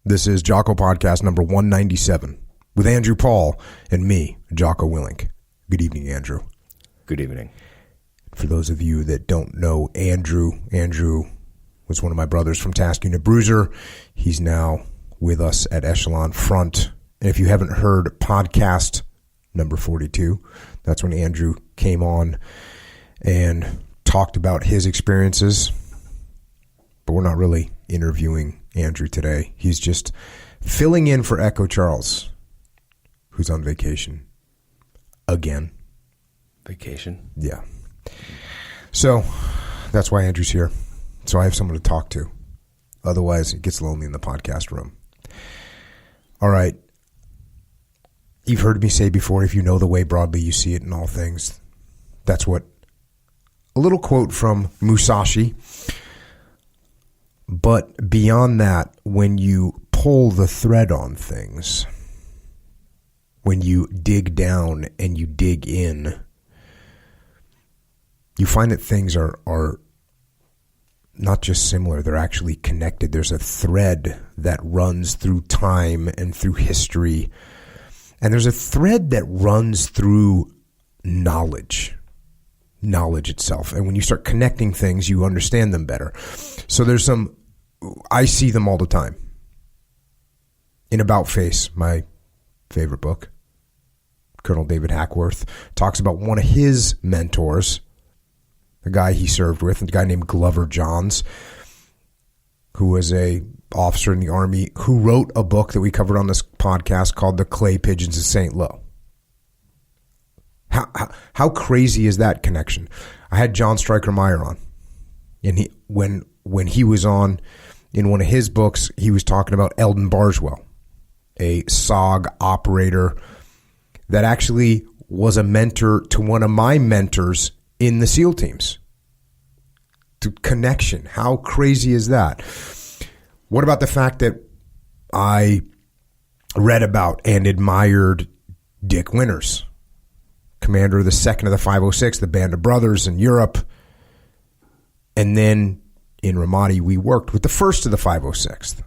This is Jocko Podcast number 197 with Andrew Paul and me, Jocko Willink. Good evening, Andrew. Good evening. For those of you that don't know Andrew was one of my brothers from Task Unit Bruiser. He's now with us at Echelon Front. And if you haven't heard podcast number 42, that's when Andrew came on and talked about his experiences. But we're not really interviewing Andrew today. He's just filling in for Echo Charles, who's on vacation again. Vacation? Yeah. So that's why Andrew's here. So I have someone to talk to. Otherwise, it gets lonely in the podcast room. All right. You've heard me say before, if you know the way broadly, you see it in all things. That's what a little quote from Musashi. But beyond that, when you pull the thread on things, when you dig down and you dig in, you find that things are not just similar, they're actually connected. There's a thread that runs through time and through history. And there's a thread that runs through knowledge itself. And when you start connecting things, you understand them better. So I see them all the time. In About Face, my favorite book, Colonel David Hackworth talks about one of his mentors, the guy he served with, a guy named Glover Johns, who was a officer in the Army, who wrote a book that we covered on this podcast called The Clay Pigeons of St. Lo. How crazy is that connection? I had John Stryker Meyer on, and when he was on in one of his books, he was talking about Eldon Barswell, a SOG operator that actually was a mentor to one of my mentors in the SEAL teams. To connection. How crazy is that? What about the fact that I read about and admired Dick Winters, commander of the 2nd of the 506, the Band of Brothers in Europe, and then in Ramadi, we worked with the 1st of the 506th.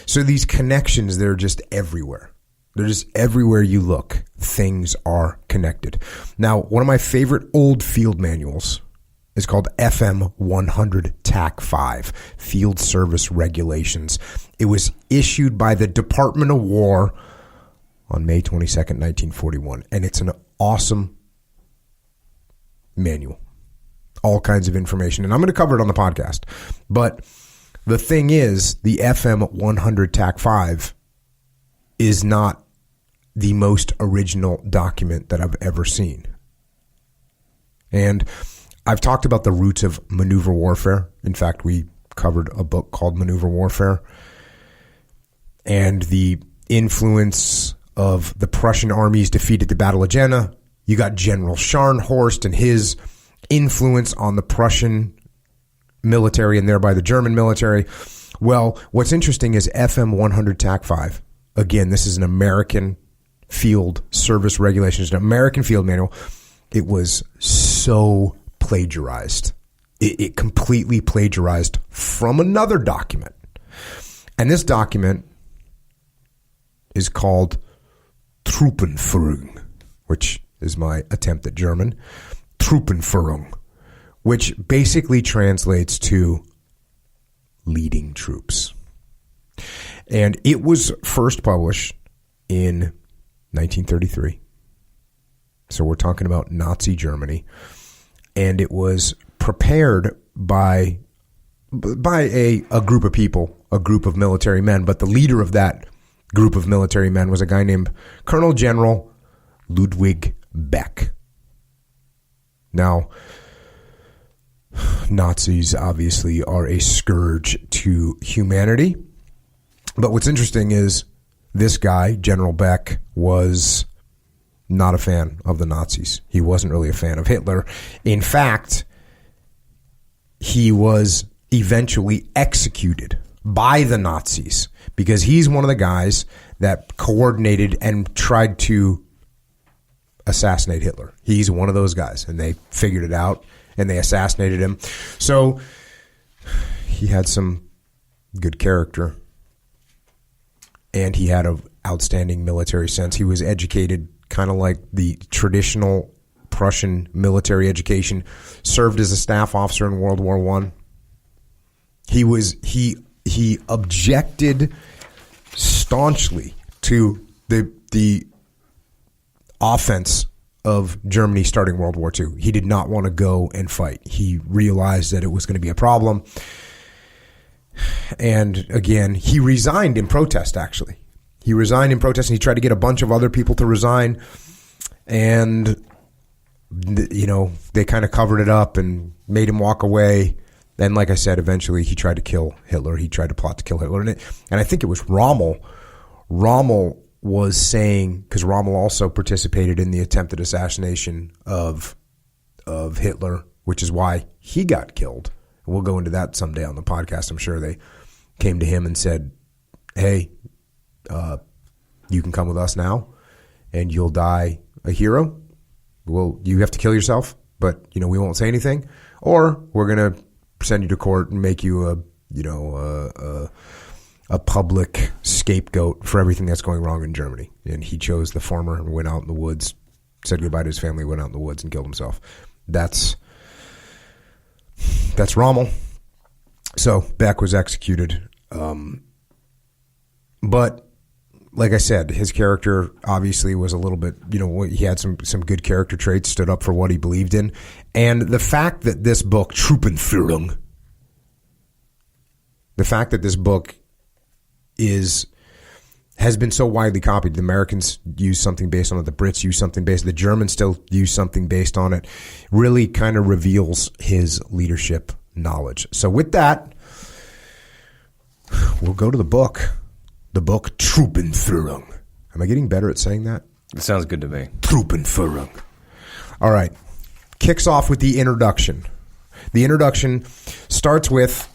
So these connections, they're just everywhere. They're just everywhere you look. Things are connected. Now, one of my favorite old field manuals is called FM 100 TAC 5, Field Service Regulations. It was issued by the Department of War on May 22nd, 1941. And it's an awesome manual. All kinds of information. And I'm going to cover it on the podcast. But the thing is, the FM 100 TAC 5 is not the most original document that I've ever seen. And I've talked about the roots of maneuver warfare. In fact, we covered a book called Maneuver Warfare. And the influence of the Prussian armies defeated the Battle of Jena. You got General Scharnhorst and his influence on the Prussian military and thereby the German military. Well, what's interesting is FM 100 TAC 5. Again, this is an American field service regulations, an American field manual. It was so plagiarized. It completely plagiarized from another document. And this document is called Truppenführung, which is my attempt at German. Truppenführung, which basically translates to leading troops. And it was first published in 1933. So we're talking about Nazi Germany. And it was prepared by a group of people, a group of military men. But the leader of that group of military men was a guy named Colonel General Ludwig Beck. Now, Nazis obviously are a scourge to humanity. But what's interesting is this guy, General Beck, was not a fan of the Nazis. He wasn't really a fan of Hitler. In fact, he was eventually executed by the Nazis because he's one of the guys that coordinated and tried to assassinate Hitler. He's one of those guys, and they figured it out, and they assassinated him. So he had some good character, and he had an outstanding military sense. He was educated kind of like the traditional Prussian military education, served as a staff officer in World War I. He objected staunchly to the offense of Germany starting World War II. He did not want to go and fight. He realized that it was going to be a problem. And again, he resigned in protest, actually. He resigned in protest, and he tried to get a bunch of other people to resign. And, they kind of covered it up and made him walk away. Then, like I said, eventually he tried to kill Hitler. He tried to plot to kill Hitler. And I think it was Rommel. Rommel was saying, because Rommel also participated in the attempted assassination of Hitler, which is why he got killed. We'll go into that someday on the podcast. I'm sure they came to him and said, hey, you can come with us now and you'll die a hero. Well, you have to kill yourself, but, we won't say anything. Or we're going to send you to court and make you a public scapegoat for everything that's going wrong in Germany. And he chose the former and went out in the woods, said goodbye to his family, went out in the woods and killed himself. That's Rommel. So Beck was executed. But like I said, his character obviously was a little bit, he had some good character traits, stood up for what he believed in. And the fact that this book, Truppenführung, the fact that this book has been so widely copied. The Americans use something based on it. The Brits use something based on it. The Germans still use something based on it. Really kind of reveals his leadership knowledge. So with that, we'll go to the book. The book Truppenführung. Am I getting better at saying that? It sounds good to me. Truppenführung. All right. Kicks off with the introduction. The introduction starts with,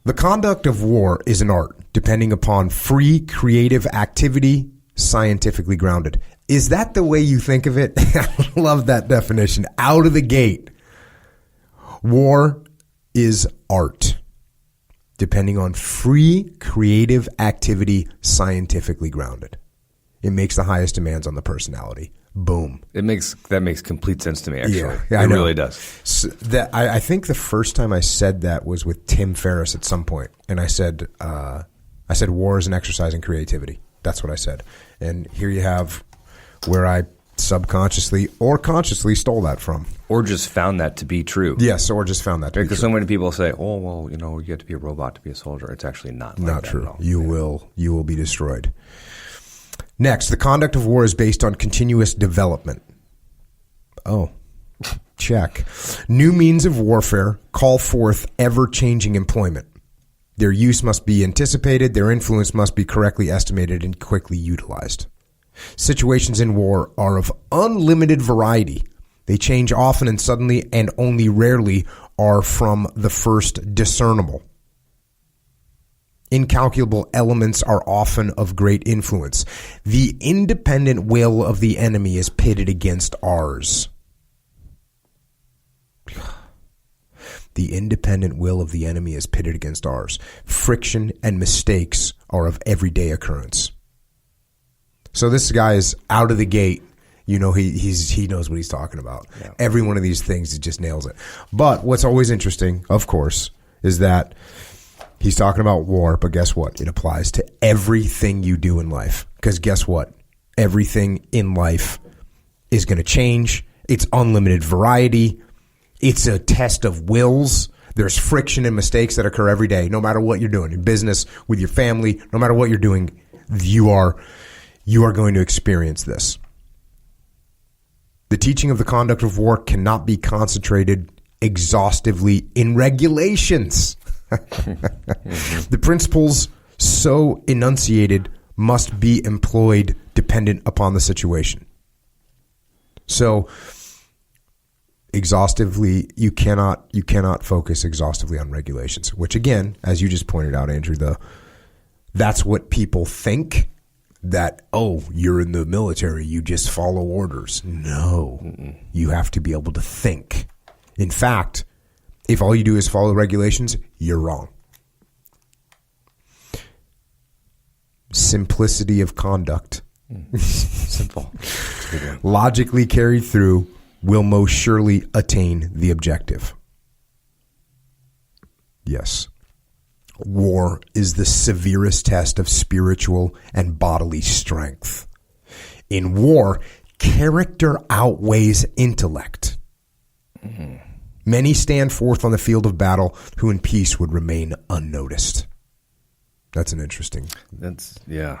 the conduct of war is an art, depending upon free, creative activity, scientifically grounded. Is that the way you think of it? I love that definition. Out of the gate. War is art, depending on free, creative activity, scientifically grounded. It makes the highest demands on the personality. Boom. That makes complete sense to me, actually. Yeah, it really does. So I think the first time I said that was with Tim Ferriss at some point, and I said war is an exercise in creativity. That's what I said. And here you have where I subconsciously or consciously stole that from. Or just found that to be true. Yes, or just found that to be true. Because so many people say, oh, well, you have to be a robot to be a soldier. It's actually not like not that true. At all. You will be destroyed. Next, the conduct of war is based on continuous development. Oh, check. New means of warfare call forth ever-changing employment. Their use must be anticipated, their influence must be correctly estimated and quickly utilized. Situations in war are of unlimited variety. They change often and suddenly, and only rarely are from the first discernible. Incalculable elements are often of great influence. The independent will of the enemy is pitted against ours. The independent will of the enemy is pitted against ours. Friction and mistakes are of everyday occurrence. So this guy is out of the gate. He knows what he's talking about. Yeah. Every one of these things, he just nails it. But what's always interesting, of course, is that he's talking about war, but guess what? It applies to everything you do in life. Because guess what? Everything in life is going to change. It's unlimited variety. It's a test of wills. There's friction and mistakes that occur every day, no matter what you're doing in business, with your family, no matter what you're doing, you are going to experience this. The teaching of the conduct of war cannot be concentrated exhaustively in regulations. The principles so enunciated must be employed dependent upon the situation. So exhaustively, you cannot focus exhaustively on regulations, which again, as you just pointed out, Andrew, that's what people think, that, oh, you're in the military, you just follow orders. No, you have to be able to think. In fact, if all you do is follow regulations, you're wrong. simplicity of conduct, Simple. logically carried through, will most surely attain the objective. Yes. War is the severest test of spiritual and bodily strength. In war, character outweighs intellect. Many stand forth on the field of battle who in peace would remain unnoticed. That's an interesting. Yeah.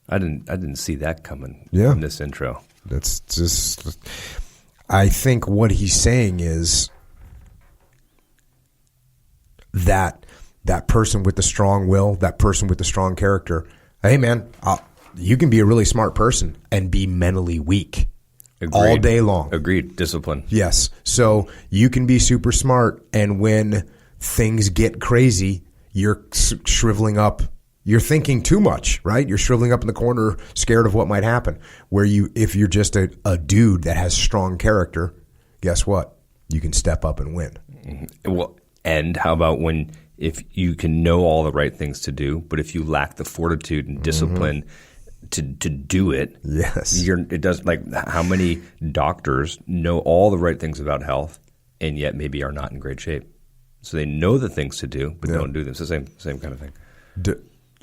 I didn't see that coming Yeah. in this intro. That's just, I think what he's saying is that person with the strong will, that person with the strong character, hey man, you can be a really smart person and be mentally weak. Agreed. All day long. Agreed. Discipline. Yes. So you can be super smart, and when things get crazy, you're shriveling up. You're thinking too much, right? You're shriveling up in the corner, scared of what might happen. Where if you're just a dude that has strong character, guess what? You can step up and win. Mm-hmm. Well, and how about if you can know all the right things to do, but if you lack the fortitude and discipline to do it, yes, it does. Like, how many doctors know all the right things about health and yet maybe are not in great shape? So they know the things to do, but don't do them. It's the same kind of thing.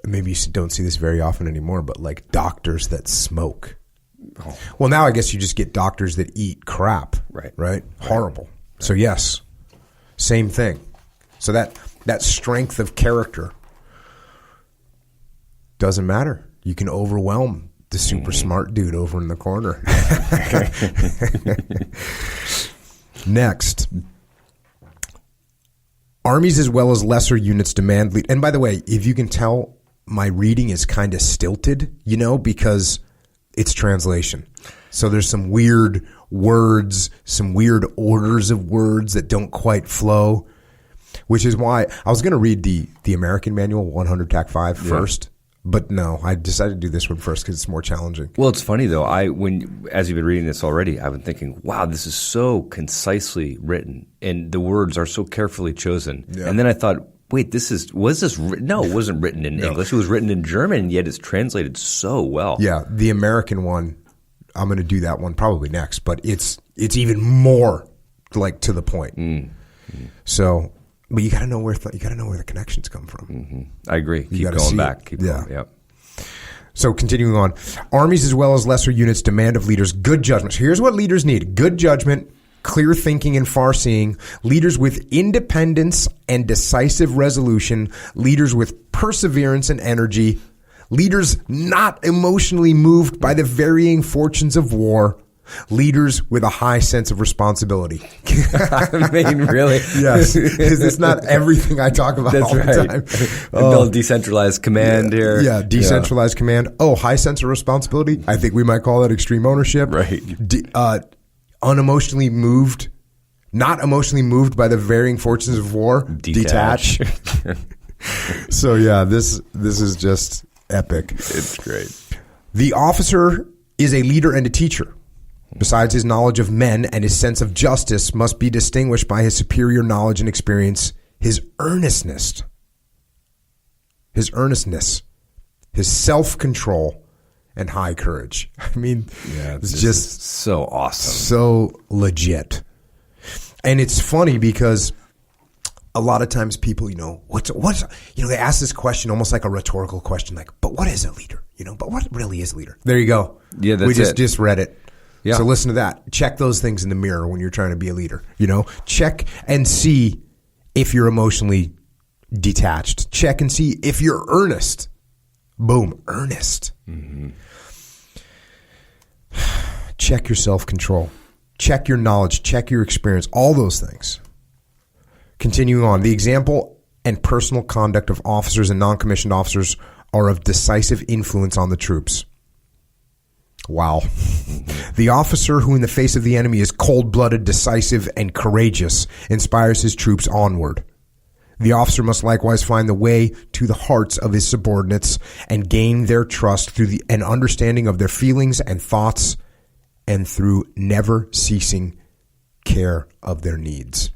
Maybe you don't see this very often anymore, but like doctors that smoke. Oh. Well, now I guess you just get doctors that eat crap. Right? Horrible. Right. So yes, same thing. So that strength of character doesn't matter. You can overwhelm the super smart dude over in the corner. Next. Armies as well as lesser units demand lead. And by the way, if you can tell, my reading is kind of stilted, because it's translation. So there's some weird words, some weird orders of words that don't quite flow, which is why I was going to read the American Manual 100 TAC 5 first. But no, I decided to do this one first because it's more challenging. Well, it's funny though. As you've been reading this already, I've been thinking, wow, this is so concisely written, and the words are so carefully chosen. Yeah. And then I thought, wait, no, it wasn't written in English. It was written in German, and yet it's translated so well. Yeah, the American one, I'm going to do that one probably next, but it's even more like to the point. So. But you got to know where the connections come from. Mm-hmm. I agree. Keep going back. Keep going. Yep. So continuing on, armies as well as lesser units demand of leaders good judgment. So here's what leaders need: good judgment, clear thinking and far-seeing, leaders with independence and decisive resolution, leaders with perseverance and energy, leaders not emotionally moved by the varying fortunes of war, leaders with a high sense of responsibility. I mean, really? Yes. Is this not everything I talk about all the time? Build decentralized command here. Yeah, decentralized command. Oh, high sense of responsibility. I think we might call that extreme ownership. Right. Unemotionally moved, not emotionally moved by the varying fortunes of war. Detach. So yeah, this is just epic. It's great. The officer is a leader and a teacher. Besides his knowledge of men and his sense of justice must be distinguished by his superior knowledge and experience, his earnestness, his self-control, and high courage. I mean, it's just so awesome. So legit. And it's funny because a lot of times people, they ask this question almost like a rhetorical question, like, but what is a leader? But what really is a leader? There you go. Yeah, that's we just read it. Yeah. So listen to that. Check those things in the mirror when you're trying to be a leader. Check and see if you're emotionally detached. Check and see if you're earnest. Boom, earnest. Mm-hmm. Check your self-control. Check your knowledge. Check your experience. All those things. Continuing on, the example and personal conduct of officers and non-commissioned officers are of decisive influence on the troops. Wow. The officer who in the face of the enemy is cold-blooded, decisive, and courageous inspires his troops onward. The officer must likewise find the way to the hearts of his subordinates and gain their trust through an understanding of their feelings and thoughts and through never-ceasing care of their needs.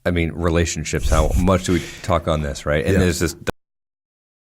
I mean, relationships, how much do we talk on this, right? And there's this